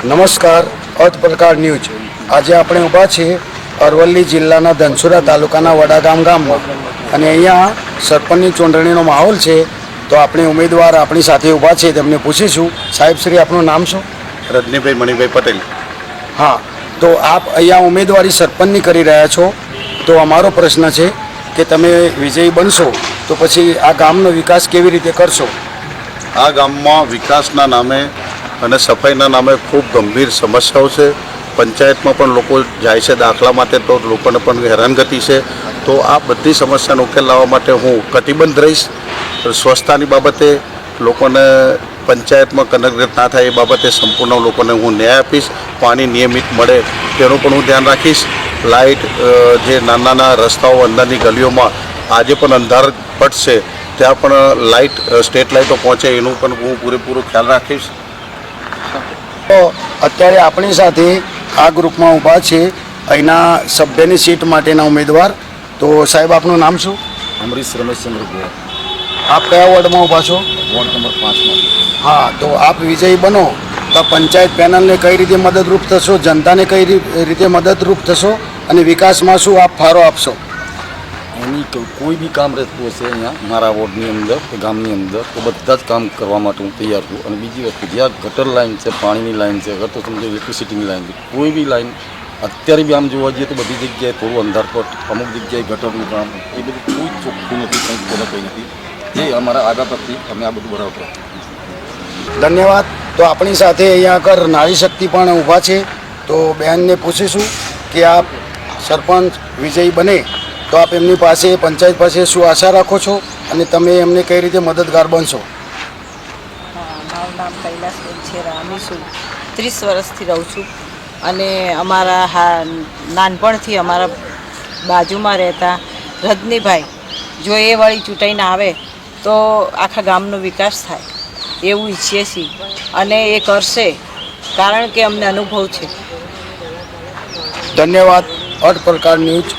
નમસ્કાર, અર્થ પ્રકાર ન્યૂઝ. આજે આપણે ઊભા છીએ અરવલ્લી જિલ્લાના ધનસુરા તાલુકાના વડાગામ ગામમાં અને અહીંયા સરપંચની ચૂંટણીનો માહોલ છે. તો આપણે ઉમેદવાર આપણી સાથે ઊભા છે, તેમને પૂછીશું. સાહેબ શ્રી, આપનું નામ શું? રજનીભાઈ મણિભાઈ પટેલ. હા, તો આપ અહીંયા ઉમેદવારી સરપંચની કરી રહ્યા છો. તો અમારો પ્રશ્ન છે કે તમે વિજયી બનશો તો પછી આ ગામનો વિકાસ કેવી રીતે કરશો? આ ગામમાં વિકાસના નામે અને સફાઈના નામે ખૂબ ગંભીર સમસ્યાઓ છે. પંચાયતમાં પણ લોકો જાય છે દાખલા માટે, તો લોકોને પણ હેરાનગતિ છે. તો આ બધી સમસ્યાનો ઉકેલ લાવવા માટે હું કટિબદ્ધ રહીશ. સ્વચ્છતાની બાબતે લોકોને પંચાયતમાં કનકગત ના થાય એ બાબતે સંપૂર્ણ લોકોને હું ન્યાય આપીશ. પાણી નિયમિત મળે તેનું પણ હું ધ્યાન રાખીશ. લાઇટ, જે નાના નાના રસ્તાઓ અંદરની ગલીઓમાં આજે પણ અંધાર પડશે ત્યાં પણ લાઇટ, સ્ટ્રીટ લાઇટો પહોંચે એનું પણ હું પૂરેપૂરો ખ્યાલ રાખીશ. તો અત્યારે આપણી સાથે આ ગ્રુપમાં ઊભા છે અહીંના સભ્યની સીટ માટેના ઉમેદવાર. તો સાહેબ, આપનું નામ શું? અમરીશ રમેશચંદ્ર ગોર, આપ કયા વોર્ડમાં ઊભા છો? વોર્ડ નંબર 5માં. હા, તો આપ વિજયી બનો તો પંચાયત પેનલને કઈ રીતે મદદરૂપ થશો, જનતાને કઈ રીતે મદદરૂપ થશો અને વિકાસમાં શું આપ ફાળો આપશો? એની કોઈ બી કામ રહેતું હશે અહીંયા મારા વોર્ડની અંદર કે ગામની અંદર, તો બધા જ કામ કરવા માટે હું તૈયાર છું. અને બીજી વસ્તુ, જ્યાં ગટર લાઇન છે, પાણીની લાઇન છે, અગર તો સમજો ઇલેક્ટ્રિસિટીની લાઇન છે, કોઈ બી લાઇન અત્યારે બી આમ જોવા જઈએ તો બધી જગ્યાએ થોડું અંધારપટ, અમુક જગ્યાએ ગટરનું કામ, એ બધું કોઈ ચોખ્ખું નથી, કંઈ પહેલાં કંઈ નથી. જે અમારા આગળ પરથી અમે આ બધું બરાબર. ધન્યવાદ. તો આપણી સાથે અહીંયા આગળ નારી શક્તિ પણ ઊભા છે. તો બહેનને પૂછીશું કે આપ સરપંચ વિજયી બને તો આપ એમની પાસે, પંચાયત પાસે શું આશા રાખો છો અને તમે એમને કઈ રીતે મદદગાર બનશો? મારું નામ કૈલાસબેન છે, રામી છું. 30 વર્ષથી રહું છું અને અમારા નાનપણથી અમારા બાજુમાં રહેતા રજનીભાઈ, જો એ વળી ચૂંટાઈને આવે તો આખા ગામનો વિકાસ થાય એવું ઈચ્છીએ છીએ અને એ કરશે, કારણ કે અમને અનુભવ છે. ધન્યવાદ. અર્થ પ્રકાર ન્યૂઝ.